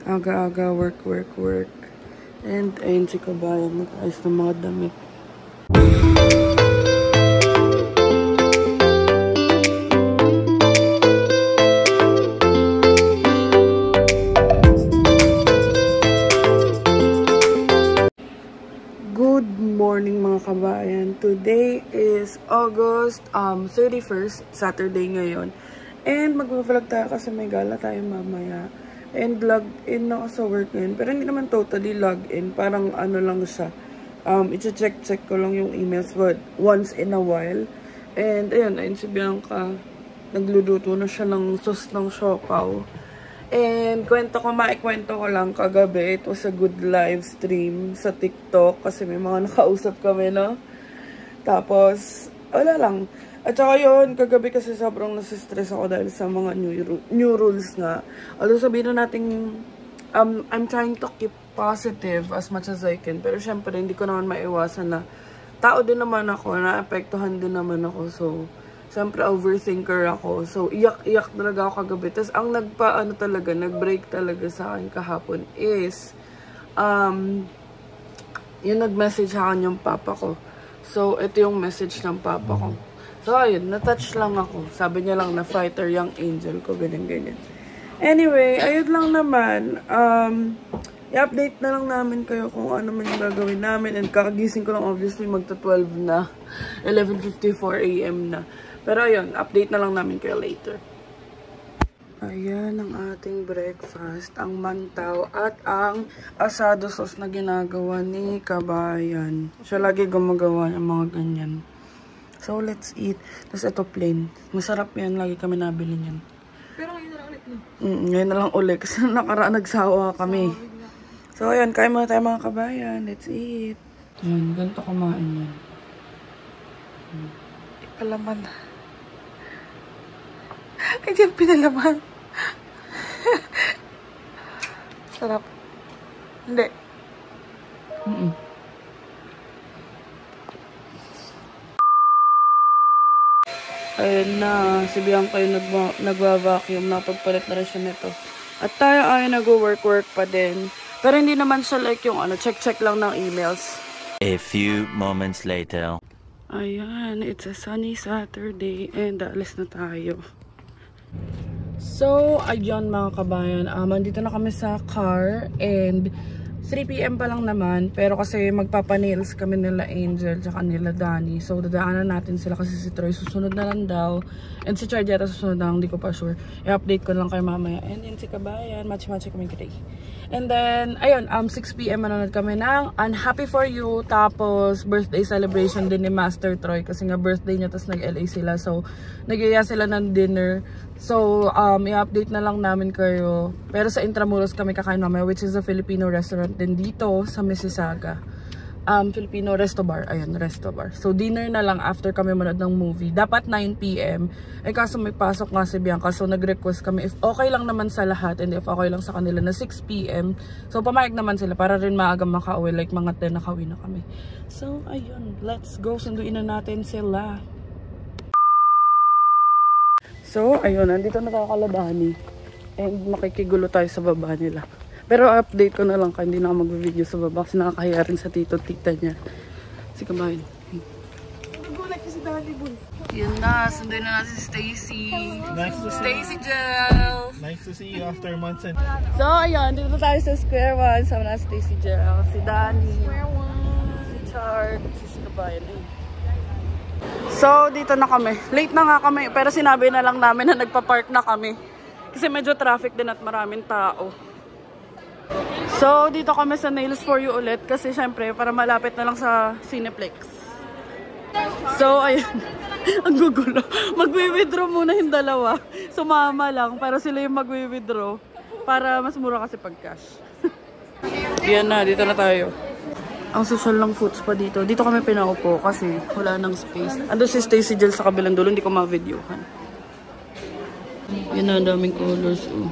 Aga-aga, work. And ayun si Kabayan, nag-ayos ng mga damit. Good morning mga kabayan. Today is August 31st, Saturday ngayon. And mag-vlog tayo kasi may gala tayo mamaya. And log in na ako sa work ngayon. Pero hindi naman totally log in. Parang ano lang siya. I-check ko lang yung emails but once in a while. And ayun si Bianca. Nagluluto na siya ng sauce ng siopaw. And maikwento ko lang kagabi. It was a good live stream sa TikTok. Kasi may mga nakausap kami, no? Tapos, wala lang. At saka yun, kagabi kasi sobrang nasistress ako dahil sa mga new rules nga. Although sabihin na natin, I'm trying to keep positive as much as I can. Pero syempre, hindi ko naman maiwasan na tao din naman ako, naapektuhan din naman ako. So, syempre, overthinker ako. So, iyak talaga ako kagabi. Tapos, ang nag-break talaga sa akin kahapon is, yung nag-message sa akin yung papa ko. So, ito yung message ng papa ko. So, ayun, na-touch lang ako. Sabi niya lang na fighter young angel ko, ganyan. Anyway, ayun lang naman. I-update na lang namin kayo kung ano man yung gagawin namin. And kakagising ko lang obviously magta-12 na. 11:54 AM na. Pero ayun, update na lang namin kayo later. Ayan ang ating breakfast. Ang mantaw at ang asado sauce na ginagawa ni Kabayan. Siya lagi gumagawa ng mga ganyan. So, let's eat. Tapos ito plain. Masarap yan. Lagi kami nabili niyan. Pero ngayon na lang ulit, no? Ngayon na lang ulit. Kasi nakaraan nagsawa kami. So, ayan. Kain muna tayo mga kabayan. Let's eat. Ayan. Ganito kumain yan. Palaman. Ay, di yung pinalaman. Sarap. Hindi. Ayun na, si Bianca yung nagwa-vacuum, napagpalit na rin siya nito. At tayo ay nag-work pa din. Pero hindi naman siya like yung check lang ng emails. A few moments later. Ayan, it's a sunny Saturday and alis na tayo. So, ayun mga kabayan, andito na kami sa car and 3 PM pa lang naman, pero kasi magpapa-nails kami nila Angel tsaka nila Danny. So, dadaanan natin sila kasi si Troy susunod na lang daw. And si Chard yata susunod na lang, hindi ko pa sure. I-update ko lang kayo mamaya. And yun si Kabayan, match-match kami today. And then, ayun, 6 PM manonood kami ng Unhappy For You. Tapos, birthday celebration din ni Master Troy kasi nga birthday niya, tapos nag-LA sila. So, nag-iya sila ng dinner. So, i-update na lang namin kayo. Pero sa Intramuros kami kakain mamaya, which is a Filipino restaurant din dito sa Mississauga. Filipino Resto Bar. Ayun, Resto Bar. So, dinner na lang after kami manood ng movie. Dapat 9 PM. Eh, kaso may pasok nga si Bianca. So, nag-request kami if okay lang naman sa lahat and if okay lang sa kanila na 6 PM. So, pamayag naman sila para rin maaga makauwi. Like, mga 10 nakauwi na kami. So, ayun. Let's go. Sunduin na natin sila. So, ayun, nandito na tayo kala Dani. And makikigulo tayo sa baba nila. Pero update ko na lang kaya hindi na ako mag-video sa baba kasi nakakahiya rin sa tito-tita niya. Si Kabayan. Nagulat niya si Dani, boy. Yun na, sunduin na natin si Stacy. Stacy Gel. Nice to see you after months and... So, ayun, dito tayo sa Square One. Sama na si Stacy Gel, si Dani, si Chard, si Kabayan. So, dito na kami. Late na nga kami, pero sinabi na lang namin na nagpa-park na kami. Kasi medyo traffic din at maraming tao. So, dito kami sa Nails For You ulit. Kasi syempre, para malapit na lang sa Cineplex. So, ayun. Ang gugulo. Magwi-withdraw muna yung dalawa. Sumama lang, para sila yung magwi-withdraw. Para mas mura kasi pag cash. Yan na, dito na tayo. Ang social lang foods pa dito. Dito kami pinaupo kasi wala nang space. Ando si Stacy Jill sa kabilang dulo, hindi ko ma-videohan. Yan na, daming colors. Oh.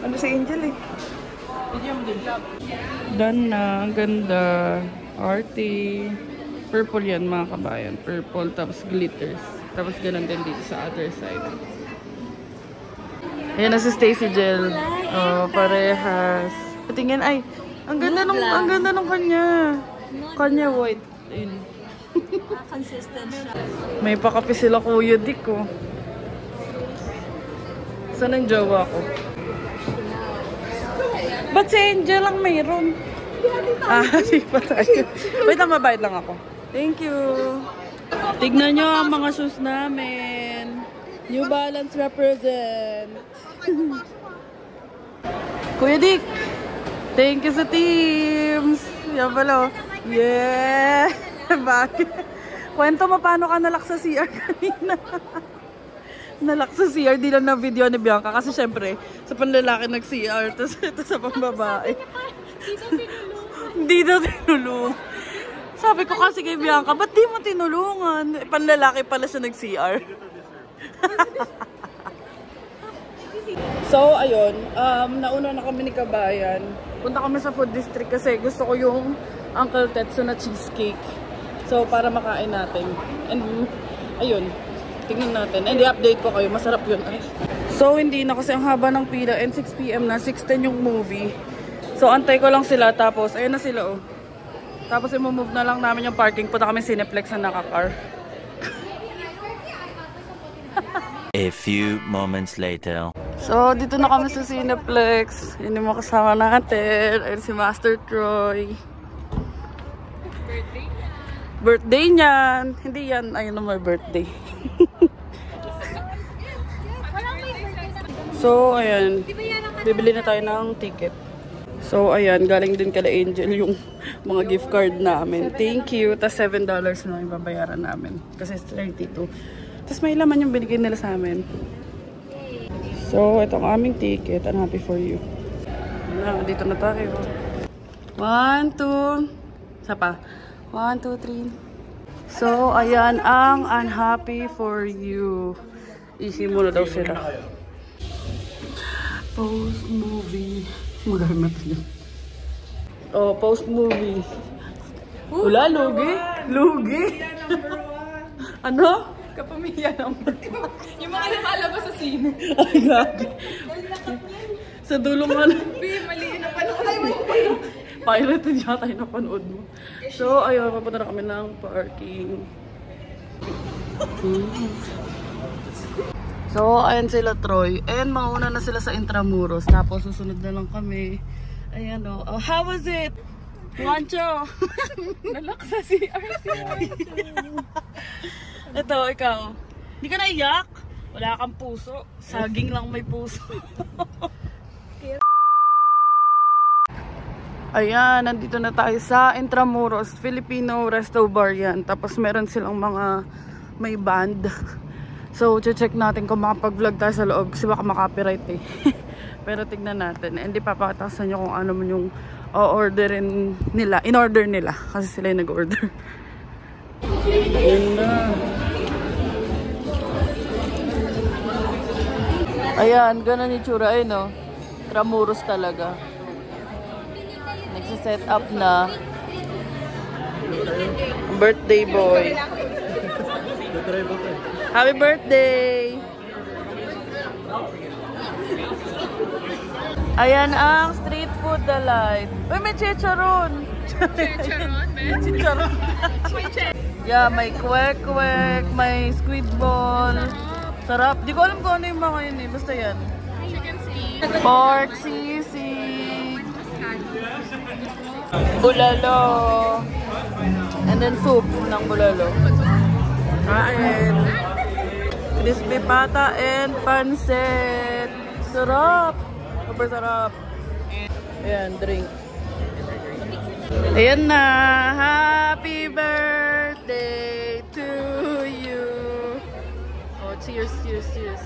Ano si Angel eh? Done na, ang ganda. Arty. Purple yan mga kabayan. Purple tapos glitters. Tapos ganun din dito sa other side. Ayan na si Stacy Jill. Oh, parehas. Tingin, ay, ang ganda nung kanya. Kanya white. Ayun. Consistent siya. May pakape sila Kuya Dick, oh. Saan ang jowa ko? Ba't si Angel lang mayroon? Di pa tayo. Wait lang, mabayad lang ako. Thank you. Tignan nyo ang mga shoes namin. New Balance represent. Kuya Dick, thank you sa teams. Yan pala. Yeah. Bakit? Kwento mo paano ka nalak sa CR kanina. Nalak sa CR, di lang na video ni Bianca. Kasi syempre, sa panlalaki nag-CR. Tapos ito sa pambabae. Hindi daw tinulong. Sabi ko kasi kay Bianca, ba't di mo tinulungan? Panlalaki pala siya nag-CR. So, ayun. Nauna na kami ni Kabayan. Punta kami sa food district kasi gusto ko yung Uncle Tetsu na cheesecake. So, para makain natin. And, ayun. Tingnan natin. And i-update ko kayo. Masarap yun. Ay. So, hindi na kasi ang haba ng pila. And 6 PM na. 6:10 yung movie. So, antay ko lang sila. Tapos, ayun na sila, oh. Tapos, i-move na lang namin yung parking. Punta kami Cineplex na naka-car. A few moments later. So, dito na kami sa Cineplex. Yun yung mga kasama natin. Ayun si Master Troy. Birthday niyan. Hindi yan. Ayun na may birthday. So, ayan. Bibili na tayo ng ticket. So, ayan. Galing din kala Angel yung mga gift card namin. Thank you. Tapos $7 na yung babayaran namin. Kasi 32. Tapos may laman yung binigay nila sa amin. So, ito ang aming ticket. I'm happy for you. Dito na tayo. 1, 2. Isa pa. 1, 2, 3. So, ayan ang unhappy for you. Easy muna daw sila. Post-movie. Maganda yun. Oh, post-movie. Wala, lugi. Lugi. Ano? Kapamilya number 1. Yung mga lumalabas sa sine. Ay, gagi. Sa dulo nga lang. Mali na panood. Pirated yata yung napanood mo. So, ayun, papunta na kami ng parking. So, ayan sila Troy. And mauna na sila sa Intramuros. Tapos, susunod na lang kami. Ayan o. Oh, how was it? Juancho! Nalak sa CR. Ito, ikaw. Hindi ka naiyak? Wala kang puso. Saging lang may puso. Ayan, nandito na tayo sa Intramuros. Filipino resto bar yan. Tapos meron silang mga may band. So, check natin kung makapag-vlog tayo sa loob. Kasi baka makapiright eh. Pero tignan natin. And ipapakita sa inyo kung ano man yung o-orderin nila. In-order nila. Kasi sila yung nag-order. Ayan na. Ayan, ganun yung tsura. Ayun o. Intramuros talaga. Nagsiset up na. Birthday boy. Happy birthday! Ayan ang street food delight. Uy, may chicharon! Chicharon, man. Chicharon. Yeah, may kwek-kwek, may squid ball. Sarap. Di ko alam kung ano yung mga yun eh. Basta yan. Chicken skin. Pork sisig. Bulalo. And then soup ng bulalo. Kain. Crispy pata and pancit. Sarap. Super sarap. Ayan, drink. Ayan na. Happy birthday to you. Oh, cheers, cheers, cheers.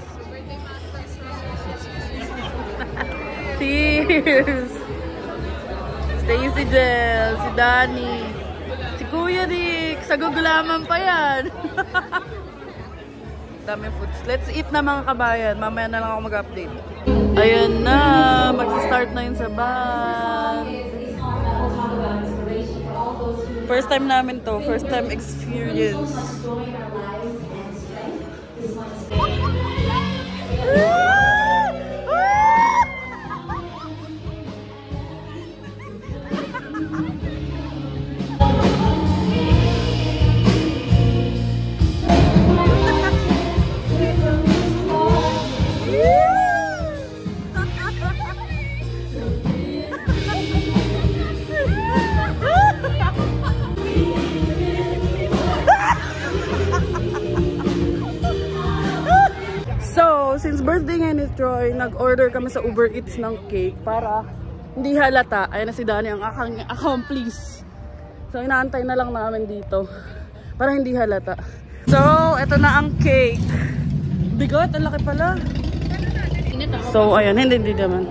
Cheers. Stacy Jel, si Danny, si Kuya Rick, sa gugulaman pa yan. Dami foods. Let's eat na mga kabayan. Mamaya na lang ako mag-update. Ayan na. Mag-start na yun sa band. First time namin to. First time experience. Since birthday ngayon ni Troy, nag-order kami sa Uber Eats ng cake para hindi halata. Ayan na si Danny, ang aking accomplice. So, inaantay na lang namin dito para hindi halata. So, eto na ang cake. Bigot, ang laki pala. So, ayan, hindi naman.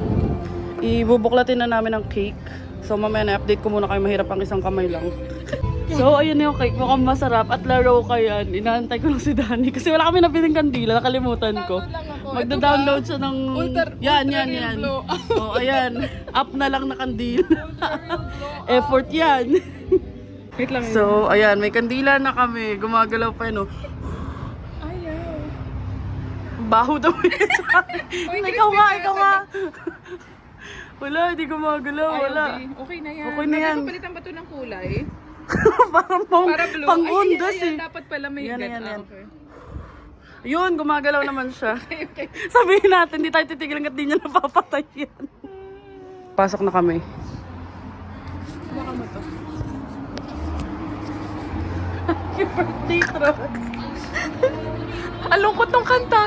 Ibubuklatin na namin ang cake. So, mamaya na-update ko muna kayo, mahirap ang isang kamay lang. So, ayun yung cake. Mukhang masarap at laro ka yan. Inaantay ko lang si Danny kasi wala kami nabiling kandila. Nakalimutan ko. Magda-download siya ng... Yan. Oh, ayan. Up na lang na kandila. Effort yan. Wait lang. So, ayan. May kandila na kami. Gumagalaw pa yun, oh. Ayaw. Baho daw yun. Ikaw nga. Wala, hindi gumagalaw. Wala. Okay na yan. Okay na yan. Napapalitan ba ito ng kulay? Parang pang-undas eh. Dapat pala may yan. Okay. Yun, gumagalaw naman siya. Okay. Sabihin natin, hindi tayo titigil hanggat di niya napapatay yan. Pasok na kami. Baka mo to. Happy birthday, Troy. Alungkot ng kanta.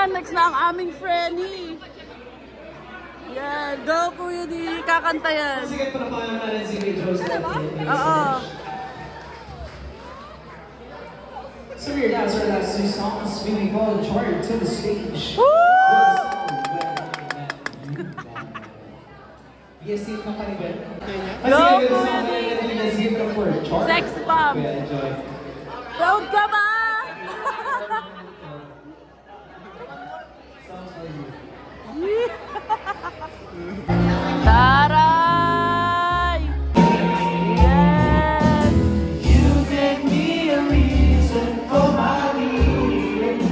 Next na ang aming Frenny. Yan, go Kuya Di, kakanta yan. Sana ba? Oo. So here, that's our last two songs. We call Jordan to the stage. Woo! Yes, team na panigan. Go Kuya Di! Sex bomb! Proud ka ba? Taray! Yes! You gave me a reason for my need.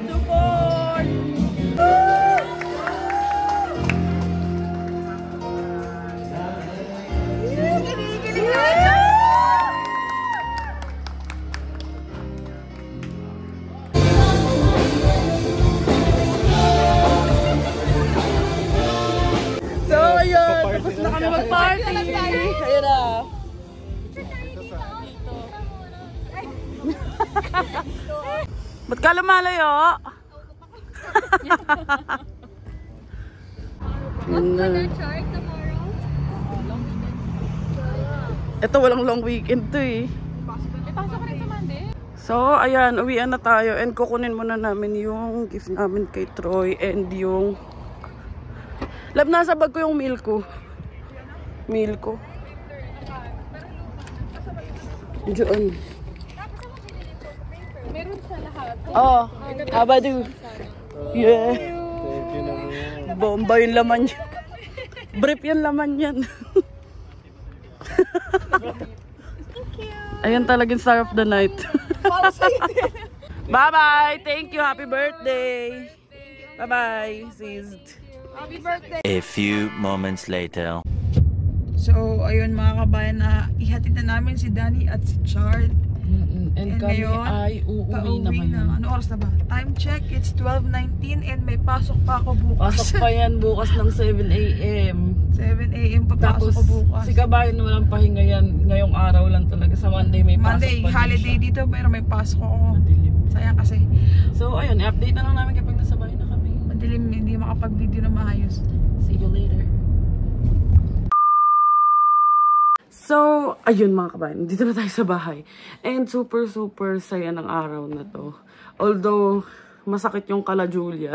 Support! Ba't ka lumalayo? Ito walang long weekend to eh. Pasok rin sa Monday. So, ayan, uwian na tayo and kukunin muna namin yung gift namin kay Troy and yung lab, nasa bag ko yung meal ko. Meal ko. Diyan. Meron sa lahat. Oh, habado. Yeah. Thank you naman. Bomba yung laman yan. Brief yung laman yan. Ayan talagang star of the night. Bye-bye! Thank you! Happy birthday! Bye-bye! Seized. Happy birthday! A few moments later. So, ayun mga kabayan, na ihatid na namin si Danny at si Chard. And kami ngayon, ay uuwi naman na. Ano oras na ba? Time check, it's 12:19 and may pasok pa ako bukas. Pasok pa yan bukas ng 7 AM. 7 AM papasok ko bukas. Si kabayan walang pahinga yan. Ngayong araw lang talaga. Sa Monday may pasok Monday, pa holiday dito pero may pasok ako. Madilim. Sayang kasi. So, ayun, i-update na lang namin kapag nasa bahay na kami. Madilim, hindi makapag-video na maayos. See you later. So, ayun mga kabayan, dito na tayo sa bahay. And super saya ng araw na to. Although, masakit yung kala Julia.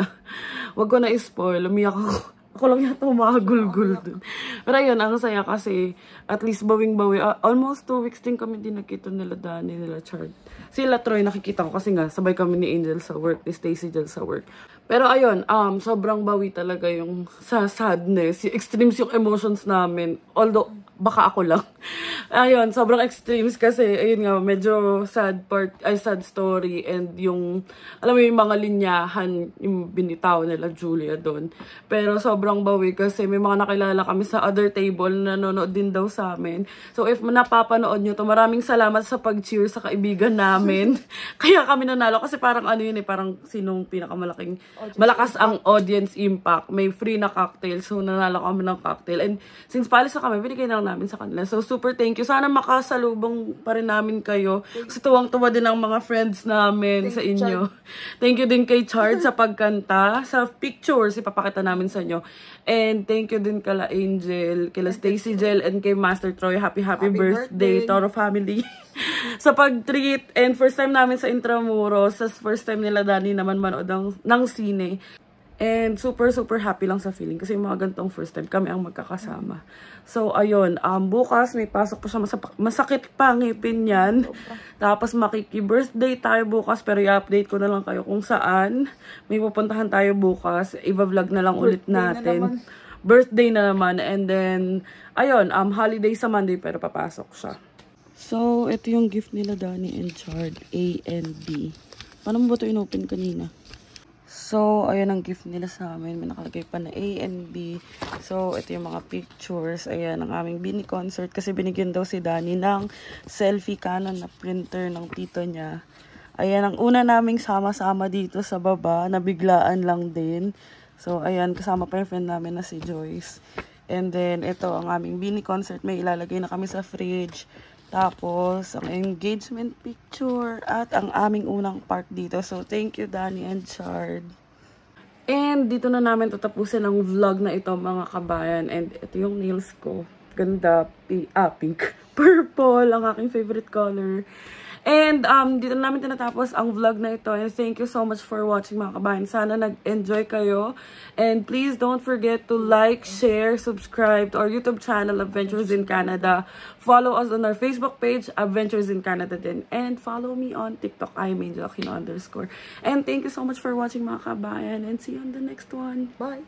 Wag ko na i-spoil, umiyak ako. Ako lang yata umagulgul dun. Pero ayun, ang saya kasi at least bawing-bawi. Almost 2 weeks din kami din nakita nila Danny, nila Chard. Sila Troy nakikita ko kasi nga sabay kami ni Angel sa work, ni Stacy dyan sa work. Pero ayun, sobrang bawi talaga yung sa sadness, yung extremes yung emotions namin. Although, baka ako lang. Ayun, sobrang extremes kasi, ayun nga, medyo sad part, ay sad story. And yung, alam mo yung mga linyahan, yung binitaw nila Julia doon. Pero sobrang bawi kasi may mga nakilala kami sa other table na nanonood din daw sa amin. So if napapanood nyo to, maraming salamat sa pag-cheer sa kaibigan namin. Kaya kami nanalo kasi parang ano yun eh, parang sinong pinakamalaking, malakas ang audience impact. May free na cocktail, so nanalo kami ng cocktail. And since palis na kami, binigay na lang namin sa kanila. So super thank you. Sana makasalubong pa rin namin kayo. Kasi tuwang-tuwa din ang mga friends namin sa inyo. Thank you din kay Chard sa pagkanta. Sa pictures, ipapakita namin sa inyo. And thank you din kala Angel, kala Stacy Jel, and kay Master Troy. Happy birthday, Toro family. Sa pag-treat. And first time namin sa Intramuros. Sa first time nila Danny naman manood ng sine. And super happy lang sa feeling. Kasi yung mga gantong first time kami ang magkakasama. So, ayun. Bukas may pasok pa siya. Masakit pa ngipin yan. Tapos makiki-birthday tayo bukas. Pero i-update ko na lang kayo kung saan. May pupuntahan tayo bukas. I-vlog na lang ulit natin. Birthday na naman. And then, ayun. Holiday sa Monday pero papasok siya. So, ito yung gift nila Danny and Chard. A and B. Paano mo ba ito in-open kanina? So, ayan ang gift nila sa amin. May nakalagay pa na A and B. So, ito yung mga pictures. Ayan ang aming mini concert. Kasi binigyan daw si Danny ng selfie Canon na printer ng tito niya. Ayan ang una naming sama-sama dito sa baba. Nabiglaan lang din. So, ayan. Kasama pa yung friend namin na si Joyce. And then, ito ang aming mini concert. May ilalagay na kami sa fridge. Tapos, ang engagement picture. At ang aming unang part dito. So, thank you Danny and Chard. And dito na namin tatapusin ang vlog na ito mga kabayan. And ito yung nails ko. Ganda. Pink. Purple. Ang aking favorite color. And dito na namin tinatapos ang vlog na ito. And thank you so much for watching mga kabayan. Sana nag-enjoy kayo. And please don't forget to like, share, subscribe to our YouTube channel, Adventures in Canada. Follow us on our Facebook page, Adventures in Canada din. And follow me on TikTok, @Angel Aquino_. And thank you so much for watching mga kabayan. And see you on the next one. Bye!